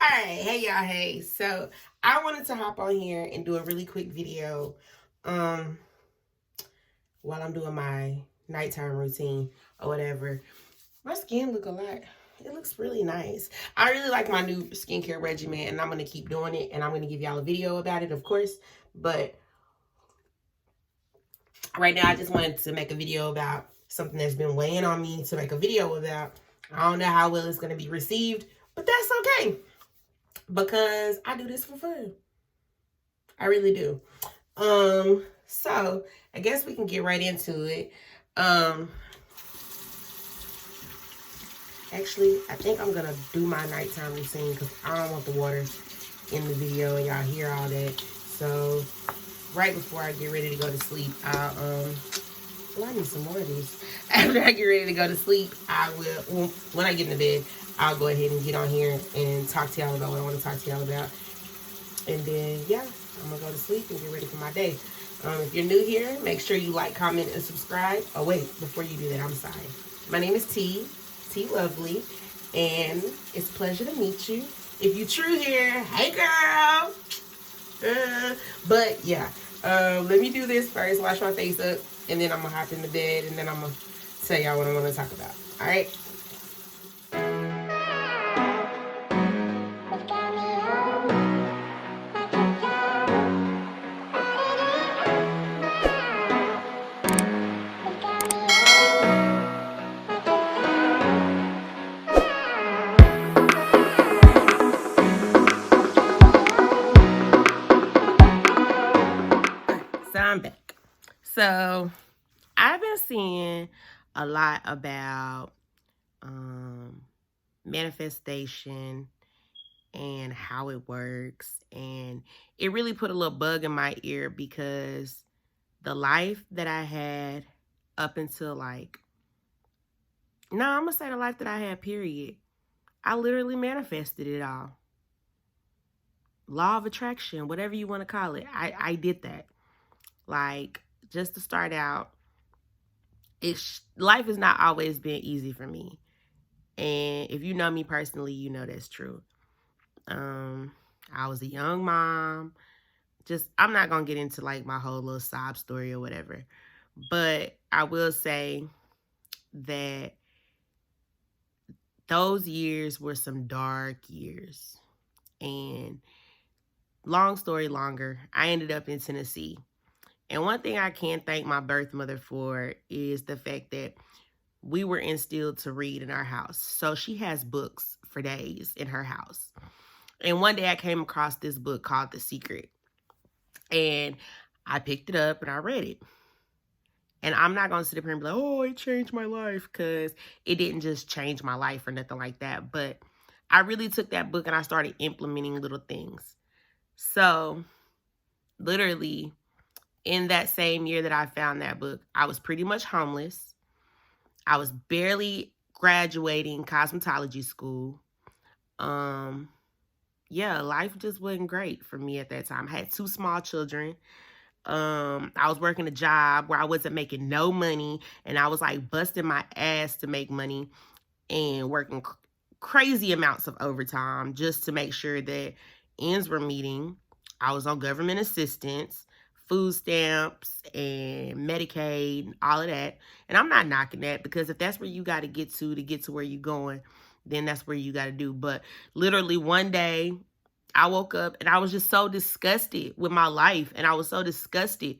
Alright, hey y'all, hey. So I wanted to hop on here and do a really quick video while I'm doing my nighttime routine or whatever. My skin look a lot. It looks really nice. I really like my new skincare regimen and I'm going to keep doing it and I'm going to give y'all a video about it, of course. But right now I just wanted to make a video about something that's been weighing on me to make a video about. I don't know how well it's going to be received, but that's okay. Because I do this for fun. I really do. So I guess we can get right into it. Actually, I think I'm gonna do my nighttime routine because I don't want the water in the video and y'all hear all that. So right before I get ready to go to sleep, well, I need some more of these. After I get ready to go to sleep, I will, when I get in the bed, I'll go ahead and get on here and talk to y'all about what I want to talk to y'all about. And then, yeah, I'm going to go to sleep and get ready for my day. If you're new here, make sure you like, comment, and subscribe. Oh, wait, before you do that, I'm sorry. My name is T Lovely, and it's a pleasure to meet you. If you're true here, hey, girl. But, yeah, let me do this first, wash my face up, and then I'm going to hop in the bed, and then I'm going to tell y'all what I'm going to talk about. All right? So I'm back. So I've been seeing a lot about manifestation and how it works. And it really put a little bug in my ear because the life that I had up until I'm going to say the life that I had, period. I literally manifested it all. Law of attraction, whatever you want to call it. I did that. Like, just to start out, life has not always been easy for me. And if you know me personally, you know that's true. I was a young mom. I'm not going to get into like my whole little sob story or whatever. But I will say that those years were some dark years. And long story longer, I ended up in Tennessee. And one thing I can thank my birth mother for is the fact that we were instilled to read in our house. So she has books for days in her house. And one day I came across this book called The Secret. And I picked it up and I read it. And I'm not going to sit up here and be like, oh, it changed my life, because it didn't just change my life or nothing like that. But I really took that book and I started implementing little things. So literally in that same year that I found that book, I was pretty much homeless. I was barely graduating cosmetology school. Yeah, life just wasn't great for me at that time. I had 2 small children. I was working a job where I wasn't making no money, and I was like busting my ass to make money and working crazy amounts of overtime just to make sure that ends were meeting. I was on government assistance, food stamps, and Medicaid, and all of that. And I'm not knocking that, because if that's where you got to get to where you're going, then that's where you got to do. But literally one day I woke up and I was just so disgusted with my life. And I was so disgusted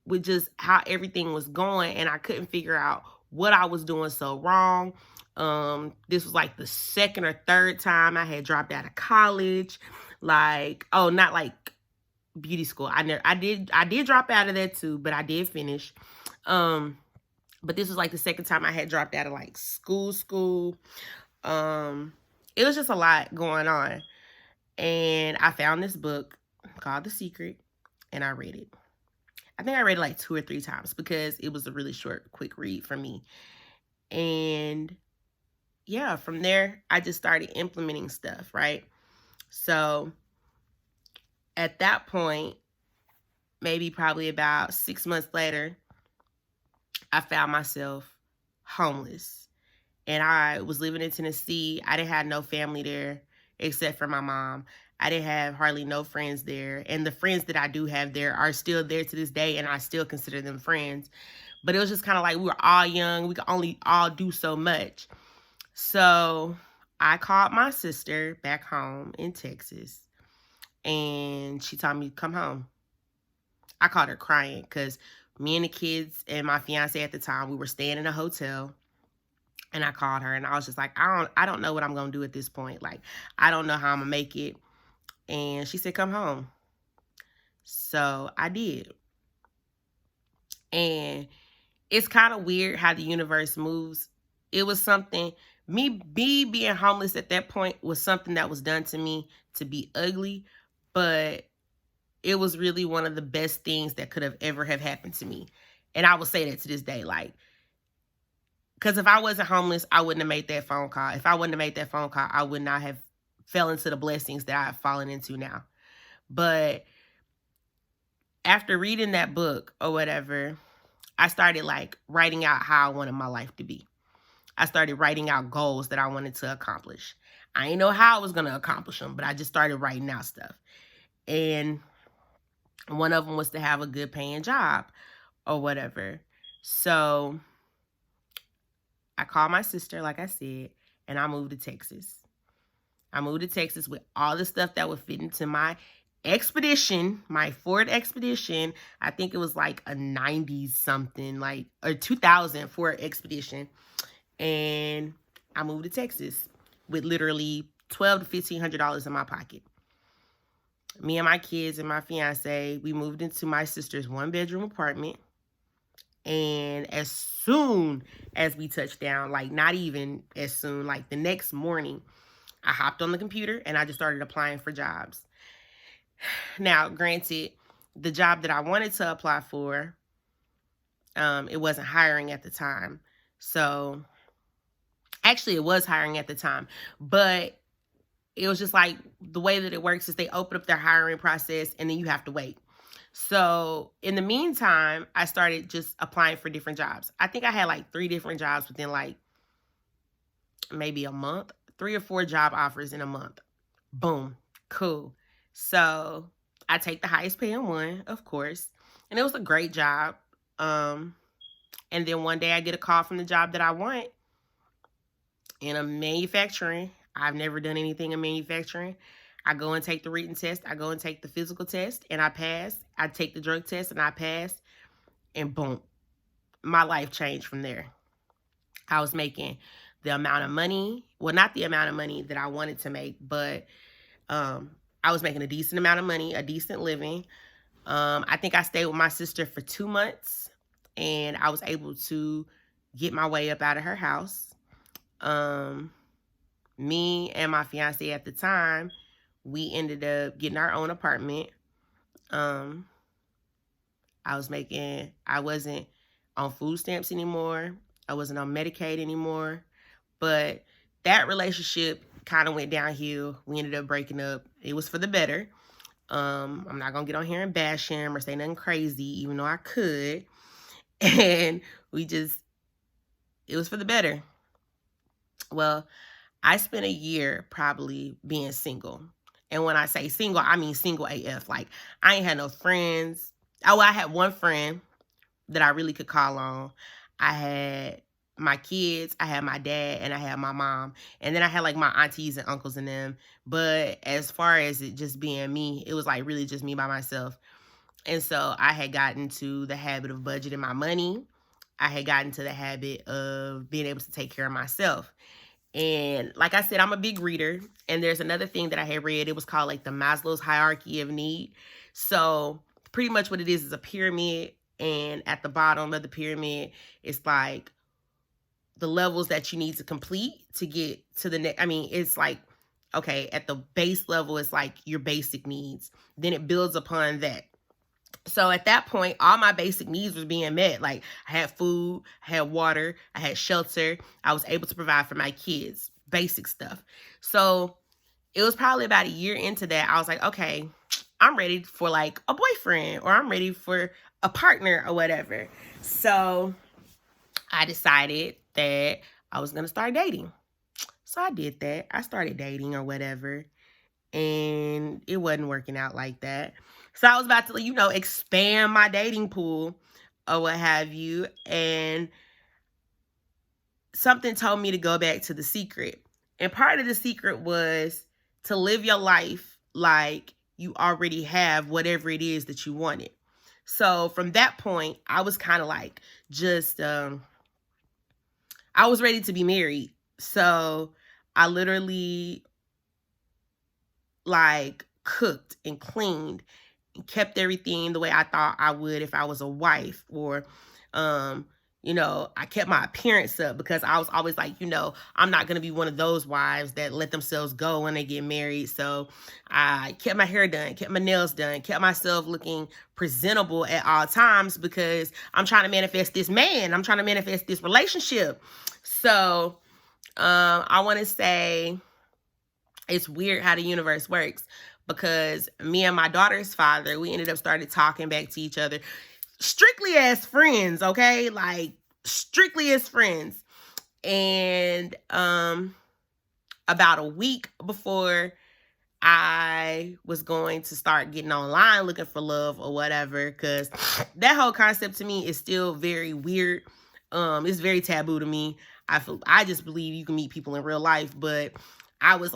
with just how everything was going. And I couldn't figure out what I was doing so wrong. This was like the second or third time I had dropped out of college. Not like beauty school. I did drop out of that too, but I did finish. But this was like the second time I had dropped out of like school. It was just a lot going on. And I found this book called The Secret, and I read it. I think I read it like 2 or 3 times because it was a really short, quick read for me. And yeah, from there, I just started implementing stuff, right? So at that point, maybe probably about 6 months later, I found myself homeless. And I was living in Tennessee. I didn't have no family there. except for my mom. I didn't have hardly no friends there. And the friends that I do have there are still there to this day, and I still consider them friends. But it was just kind of like we were all young. We could only all do so much. So I called my sister back home in Texas, and she told me to come home. I called her crying because me and the kids and my fiance at the time, we were staying in a hotel. And I called her and I was just like, I don't know what I'm going to do at this point. Like, I don't know how I'm going to make it. And she said, come home. So I did. And it's kind of weird how the universe moves. It was something, me being homeless at that point was something that was done to me to be ugly. But it was really one of the best things that could have ever have happened to me. And I will say that to this day. Like, because if I wasn't homeless, I wouldn't have made that phone call. If I wouldn't have made that phone call, I would not have fell into the blessings that I've fallen into now. But after reading that book or whatever, I started like writing out how I wanted my life to be. I started writing out goals that I wanted to accomplish. I didn't know how I was going to accomplish them, but I just started writing out stuff. And one of them was to have a good paying job or whatever. So I called my sister, like I said, and I moved to Texas. I moved to Texas with all the stuff that would fit into my Expedition, my Ford Expedition. I think it was like a 90s something, like, or 2000 Ford Expedition. And I moved to Texas with literally $1,200 to $1,500 in my pocket. Me and my kids and my fiance, we moved into my sister's 1-bedroom apartment. And as soon as we touched down, like not even as soon, like the next morning, I hopped on the computer and I just started applying for jobs. Now, granted, the job that I wanted to apply for, it wasn't hiring at the time. So, actually, it was hiring at the time. But it was just like the way that it works is they open up their hiring process and then you have to wait. So in the meantime, I started just applying for different jobs. I think I had like 3 different jobs within like maybe a month, 3 or 4 job offers in a month. Boom. Cool. So I take the highest paying one, of course. And it was a great job. And then one day I get a call from the job that I want in a manufacturing. I've never done anything in manufacturing. I go and take the written test. I go and take the physical test and I pass. I take the drug test and I pass. And boom, my life changed from there. I was making the amount of money. Well, not the amount of money that I wanted to make, but I was making a decent amount of money, a decent living. I think I stayed with my sister for 2 months and I was able to get my way up out of her house. Me and my fiance at the time, we ended up getting our own apartment. I wasn't on food stamps anymore. I wasn't on Medicaid anymore. But that relationship kind of went downhill. We ended up breaking up. It was for the better. I'm not going to get on here and bash him or say nothing crazy, even though I could. And it was for the better. Well, I spent a year probably being single. And when I say single, I mean single AF. Like, I ain't had no friends. Oh, I had one friend that I really could call on. I had my kids, I had my dad, and I had my mom. And then I had like my aunties and uncles and them. But as far as it just being me, it was like really just me by myself. And so I had gotten to the habit of budgeting my money. I had gotten to the habit of being able to take care of myself. And like I said, I'm a big reader. And there's another thing that I had read. It was called like the Maslow's hierarchy of need. So pretty much what it is a pyramid. And at the bottom of the pyramid, it's like the levels that you need to complete to get to the next. I mean, it's like, okay, at the base level, it's like your basic needs. Then it builds upon that. So at that point, all my basic needs was being met. Like I had food, I had water, I had shelter. I was able to provide for my kids, basic stuff. So it was probably about a year into that. I was like, okay, I'm ready for like a boyfriend or I'm ready for a partner or whatever. So I decided that I was going to start dating. So I did that. I started dating or whatever, and it wasn't working out like that. So I was about to, expand my dating pool or what have you. And something told me to go back to The Secret. And part of The Secret was to live your life like you already have whatever it is that you wanted. So from that point, I was kind of like just, I was ready to be married. So I literally like cooked and cleaned and kept everything the way I thought I would if I was a wife. Or I kept my appearance up because I was always like, I'm not going to be one of those wives that let themselves go when they get married. So I kept my hair done, kept my nails done, kept myself looking presentable at all times because I'm trying to manifest this man. I'm trying to manifest this relationship. So I want to say it's weird how the universe works, because me and my daughter's father, we ended up started talking back to each other strictly as friends, okay? Like strictly as friends. And about a week before I was going to start getting online looking for love or whatever, because that whole concept to me is still very weird. It's very taboo to me. I just believe you can meet people in real life, but I was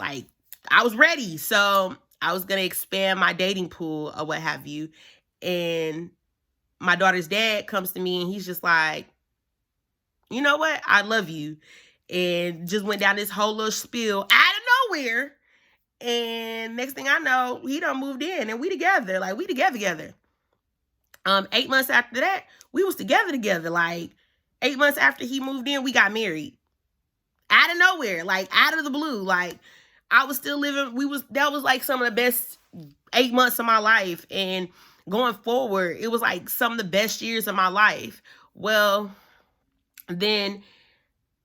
ready. So I was going to expand my dating pool or what have you. And my daughter's dad comes to me and he's just like, you know what? I love you. And just went down this whole little spiel out of nowhere. And next thing I know, he done moved in and we together. Like, we together. 8 months after that, we was together. Like 8 months after he moved in, we got married. Out of nowhere, like out of the blue. Like I was still living, that was like some of the best 8 months of my life. And going forward, it was like some of the best years of my life. Well, then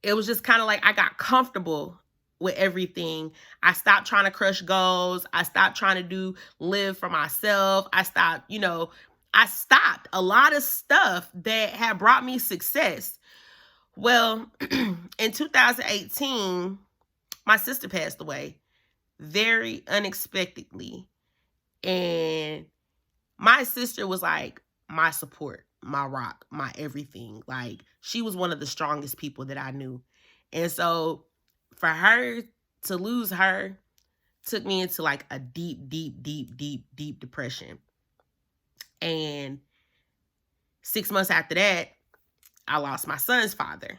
it was just kind of like I got comfortable with everything. I stopped trying to crush goals. I stopped trying to live for myself. I stopped a lot of stuff that had brought me success. Well, in 2018, my sister passed away very unexpectedly. And my sister was like my support, my rock, my everything. Like she was one of the strongest people that I knew. And so for her to lose her took me into like a deep depression. And 6 months after that, I lost my son's father.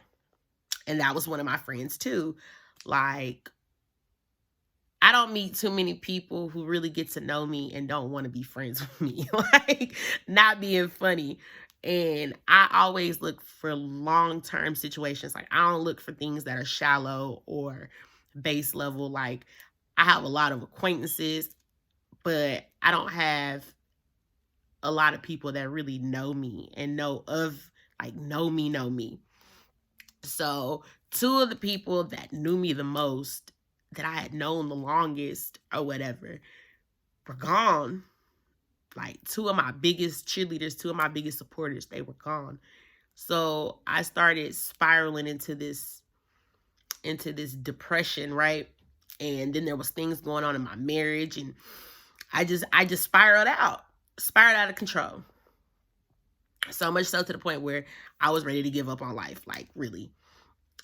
And that was one of my friends too. Like, I don't meet too many people who really get to know me and don't want to be friends with me. Like, not being funny. And I always look for long-term situations. Like, I don't look for things that are shallow or base level. Like, I have a lot of acquaintances, but I don't have a lot of people that really know me and know me. So 2 of the people that knew me the most, that I had known the longest or whatever, were gone. Like 2 of my biggest cheerleaders, 2 of my biggest supporters, they were gone. So I started spiraling into this depression, right? And then there was things going on in my marriage, and I just spiraled out of control. So much so to the point where I was ready to give up on life, like really.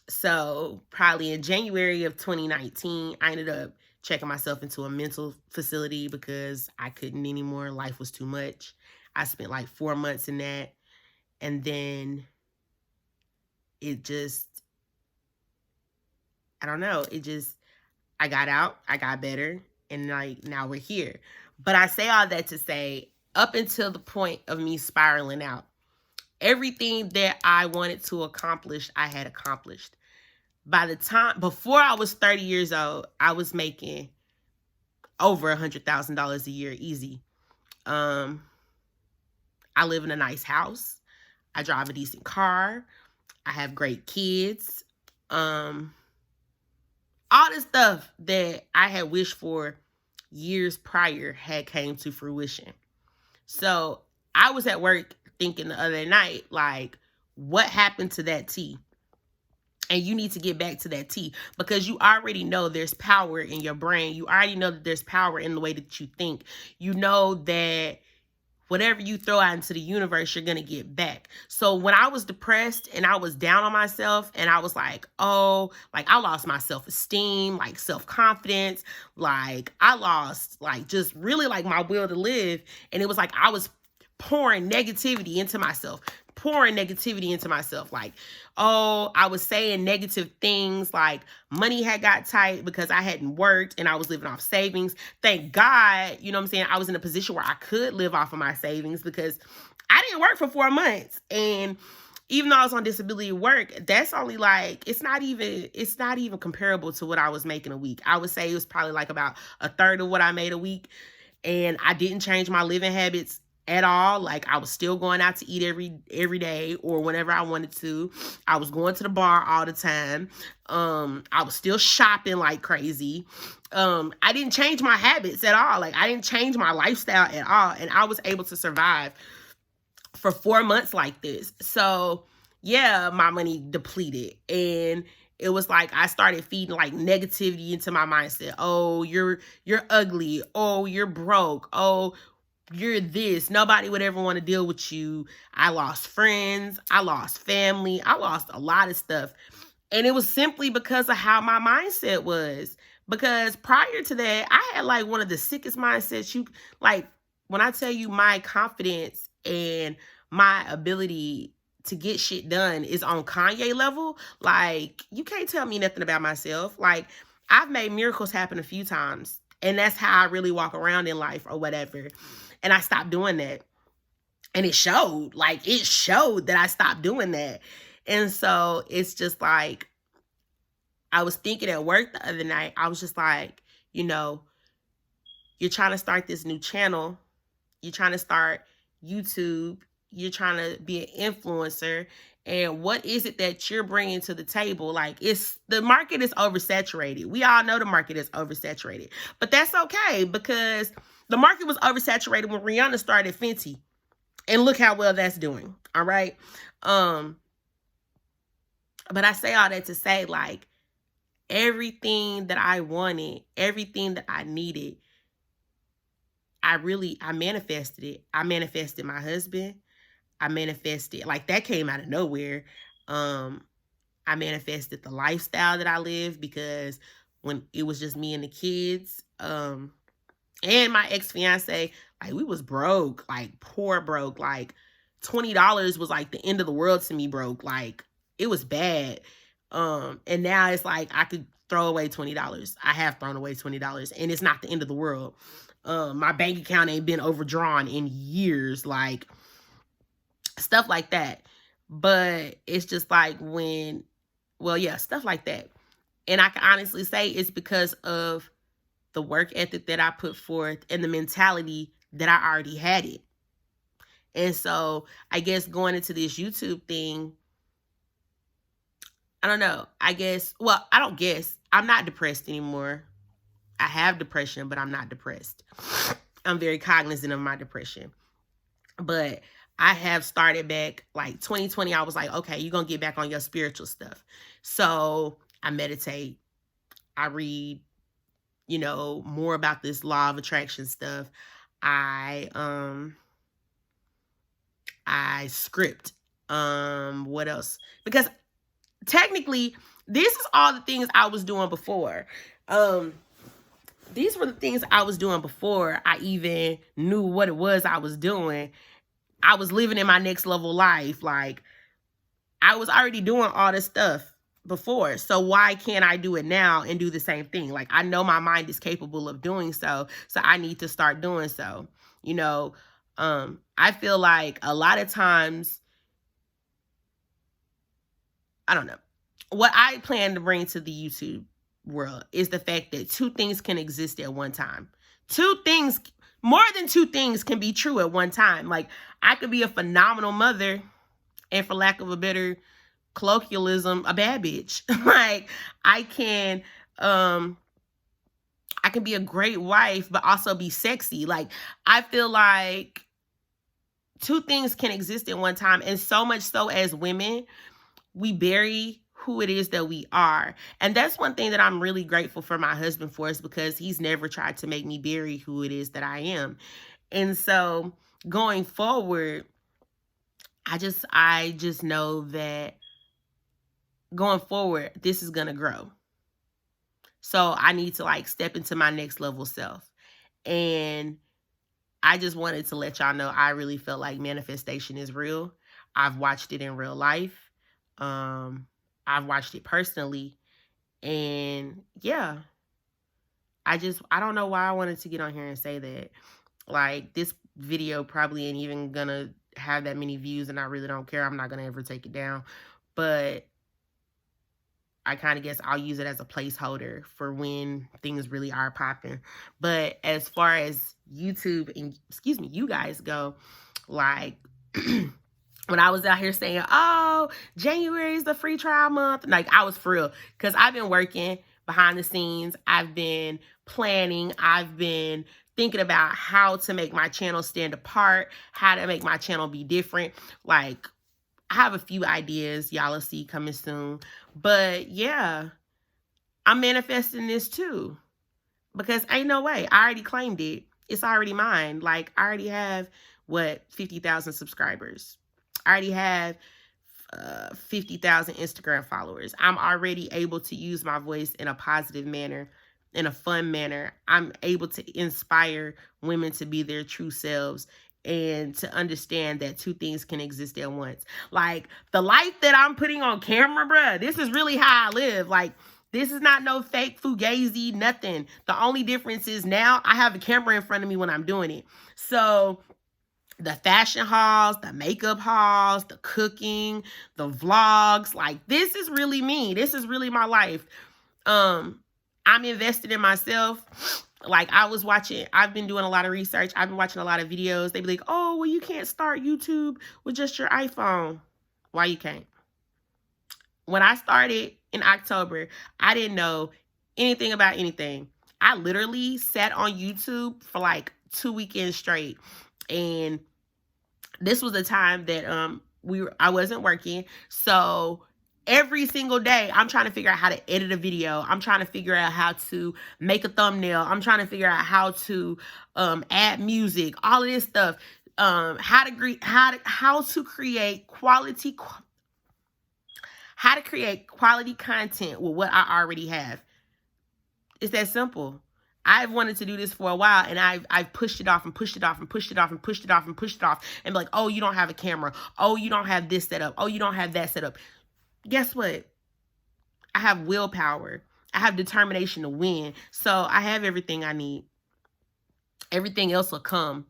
So probably in January of 2019, I ended up checking myself into a mental facility because I couldn't anymore. Life was too much. I spent like 4 months in that. And then it just, I don't know. I got out, I got better, and like now we're here. But I say all that to say, up until the point of me spiraling out, everything that I wanted to accomplish, I had accomplished. Before I was 30 years old, I was making over $100,000 a year, easy. I live in a nice house. I drive a decent car. I have great kids. All the stuff that I had wished for years prior had came to fruition. So I was at work thinking the other night, like, what happened to that tea? And you need to get back to that T, because you already know there's power in your brain. You already know that there's power in the way that you think. You know that whatever you throw out into the universe, you're going to get back. So when I was depressed and I was down on myself and I was like, oh, like I lost my self-esteem, like self-confidence, like I lost like just really like my will to live. And it was like I was pouring negativity into myself, like, oh, I was saying negative things, like money had got tight because I hadn't worked and I was living off savings. Thank God, you know what I'm saying, I was in a position where I could live off of my savings because I didn't work for 4 months. And even though I was on disability work, that's only like, it's not even comparable to what I was making a week. I would say it was probably like about a third of what I made a week. And I didn't change my living habits at all. Like I was still going out to eat every day or whenever I wanted to. I was going to the bar all the time. I was still shopping like crazy. I didn't change my habits at all. Like I didn't change my lifestyle at all. And I was able to survive for 4 months like this. So yeah, my money depleted. And it was like I started feeding like negativity into my mindset. Oh, you're ugly. Oh, you're broke. Oh, you're this. Nobody would ever want to deal with you. I lost friends. I lost family. I lost a lot of stuff. And it was simply because of how my mindset was. Because prior to that, I had like one of the sickest mindsets. Like when I tell you my confidence and my ability to get shit done is on Kanye level, like you can't tell me nothing about myself. Like I've made miracles happen a few times. And that's how I really walk around in life or whatever. And I stopped doing that. And it showed that I stopped doing that. And so it's just like, I was thinking at work the other night, I was just like, you know, you're trying to start this new channel. You're trying to start YouTube. You're trying to be an influencer. And what is it that you're bringing to the table? Like the market is oversaturated. We all know the market is oversaturated, but that's okay because the market was oversaturated when Rihanna started Fenty, and look how well that's doing. All right. But I say all that to say, like, everything that I wanted, everything that I needed, I manifested it. I manifested my husband. I manifested, like that came out of nowhere. I manifested the lifestyle that I live because when it was just me and the kids, and my ex-fiance, like we was broke, like poor broke, like $20 was like the end of the world to me broke. Like it was bad. And now it's like I could throw away $20. I have thrown away $20 and it's not the end of the world. My bank account ain't been overdrawn in years, like stuff like that. But it's just like stuff like that. And I can honestly say it's because of the work ethic that I put forth and the mentality that I already had it. And so I guess going into this YouTube thing, I don't know. I don't guess. I'm not depressed anymore. I have depression, but I'm not depressed. I'm very cognizant of my depression. But I have started back, like 2020, I was like, okay, you're going to get back on your spiritual stuff. So I meditate. I read, more about this law of attraction stuff. I script. What else? Because technically, this is all the things I was doing before. These were the things I was doing before I even knew what it was I was doing. I was living in my next level life. Like, I was already doing all this stuff before. So why can't I do it now and do the same thing? Like, I know my mind is capable of doing so. So I need to start doing so. I feel like a lot of times, I don't know. What I plan to bring to the YouTube world is the fact that two things can exist at one time. More than two things can be true at one time. Like, I could be a phenomenal mother and, for lack of a better colloquialism, a bad bitch. Like, I can be a great wife, but also be sexy. Like, I feel like two things can exist at one time. And so much so, as women, we bury who it is that we are. And that's one thing that I'm really grateful for my husband for, is because he's never tried to make me bury who it is that I am. And so going forward, I just know that going forward, this is going to grow. So I need to like step into my next level self. And I just wanted to let y'all know I really felt like manifestation is real. I've watched it in real life. I've watched it personally. And yeah, I don't know why I wanted to get on here and say that. Like, this video probably ain't even gonna have that many views, and I really don't care. I'm not gonna ever take it down. But I kind of guess I'll use it as a placeholder for when things really are popping. But as far as YouTube and, you guys go, like, when I was out here saying, oh, January is the free trial month, like, I was for real. Because I've been working behind the scenes. I've been planning. I've been thinking about how to make my channel stand apart, how to make my channel be different. Like, I have a few ideas y'all will see coming soon. But yeah, I'm manifesting this too. Because ain't no way. I already claimed it. It's already mine. Like, I already have, 50,000 subscribers. I already have 50,000 Instagram followers. I'm already able to use my voice in a positive manner, in a fun manner. I'm able to inspire women to be their true selves and to understand that two things can exist at once. Like, the life that I'm putting on camera, bruh, this is really how I live. Like, this is not no fake fugazi, nothing. The only difference is now I have a camera in front of me when I'm doing it. So the fashion hauls, the makeup hauls, the cooking, the vlogs, like, this is really me. This is really my life. I'm invested in myself. Like, I've been doing a lot of research. I've been watching a lot of videos. They be like, oh, well, you can't start YouTube with just your iPhone. Why you can't? When I started in October, I didn't know anything about anything. I literally sat on YouTube for like 2 weekends straight. And this was the time that I wasn't working. So every single day, I'm trying to figure out how to edit a video. I'm trying to figure out how to make a thumbnail. I'm trying to figure out how to add music, all of this stuff. How to create quality content with what I already have. It's that simple. I've wanted to do this for a while, and I've pushed it off and pushed it off and pushed it off and pushed it off and pushed it off, and be like, oh, you don't have a camera. Oh, you don't have this set up. Oh, you don't have that set up. Guess what? I have willpower. I have determination to win. So I have everything I need. Everything else will come.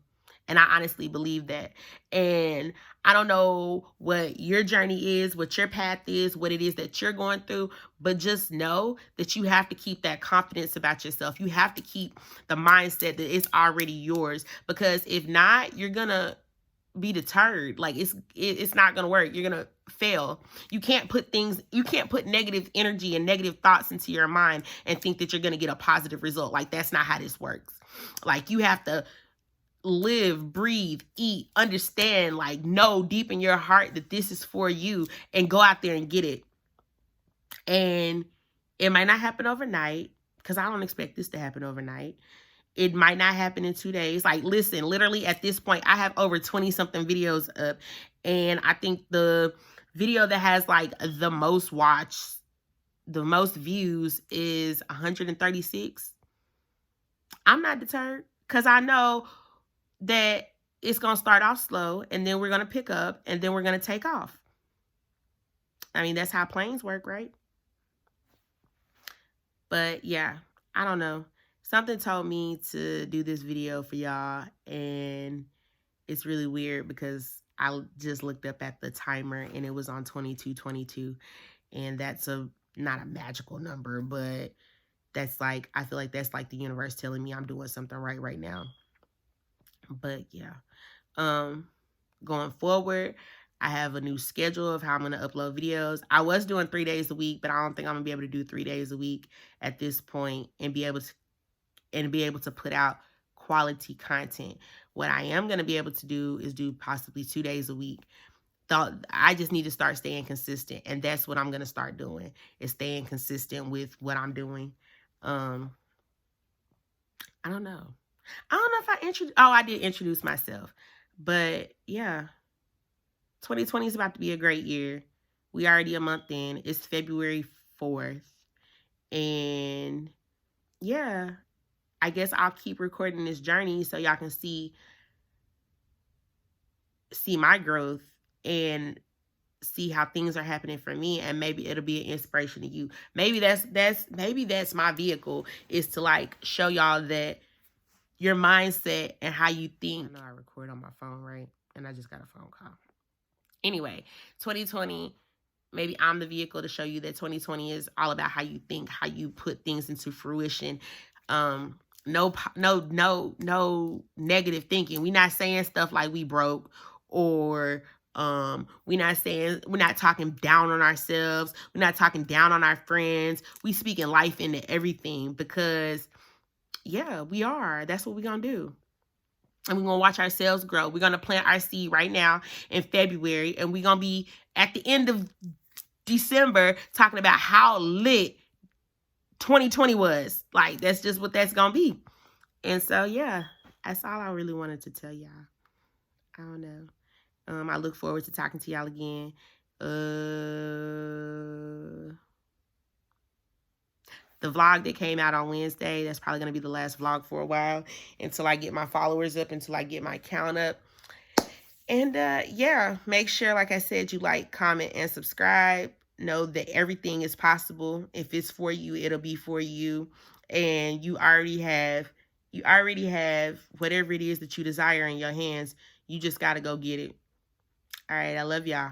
And I honestly believe that. And I don't know what your journey is, what your path is, what it is that you're going through, but just know that you have to keep that confidence about yourself. You have to keep the mindset that it's already yours, because if not, you're going to be deterred. Like, it's not going to work. You're going to fail. You can't put negative energy and negative thoughts into your mind and think that you're going to get a positive result. Like, that's not how this works. Like, you have to live, breathe, eat, understand, like, know deep in your heart that this is for you, and go out there and get it. And it might not happen overnight, because I don't expect this to happen overnight. It might not happen in 2 days. Like, listen, literally at this point, I have over 20 something videos up. And I think the video that has like the most watched, the most views is 136. I'm not deterred, because I know that it's going to start off slow, and then we're going to pick up, and then we're going to take off. I mean, that's how planes work, right? But yeah, I don't know. Something told me to do this video for y'all, and it's really weird because I just looked up at the timer and it was on 22:22, and that's not a magical number, but that's like, I feel like that's like the universe telling me I'm doing something right now. But yeah, going forward, I have a new schedule of how I'm going to upload videos. I was doing 3 days a week, but I don't think I'm going to be able to do 3 days a week at this point and be able to put out quality content. What I am going to be able to do is do possibly 2 days a week. I just need to start staying consistent, and that's what I'm gonna start doing, is staying consistent with what I'm doing. I don't know. I don't know if I did introduce myself. But yeah, 2020 is about to be a great year. We already a month in. It's February 4th. And yeah, I guess I'll keep recording this journey so y'all can see my growth and see how things are happening for me, and maybe it'll be an inspiration to you. Maybe that's my vehicle, is to like show y'all that your mindset and how you think. I know I record on my phone, right? And I just got a phone call. Anyway, 2020, maybe I'm the vehicle to show you that 2020 is all about how you think, how you put things into fruition. No negative thinking. We're not saying stuff like we broke, or we're not talking down on ourselves. We're not talking down on our friends. We speaking life into everything, because yeah, we are. That's what we're gonna do. And we're going to watch ourselves grow. We're going to plant our seed right now in February. And we're going to be at the end of December talking about how lit 2020 was. Like, that's just what that's going to be. And so, yeah, that's all I really wanted to tell y'all. I don't know. I look forward to talking to y'all again. The vlog that came out on Wednesday, that's probably going to be the last vlog for a while, until I get my followers up, until I get my count up. And yeah, make sure, like I said, you like, comment, and subscribe. Know that everything is possible. If it's for you, it'll be for you. And you already have whatever it is that you desire in your hands. You just got to go get it. All right, I love y'all.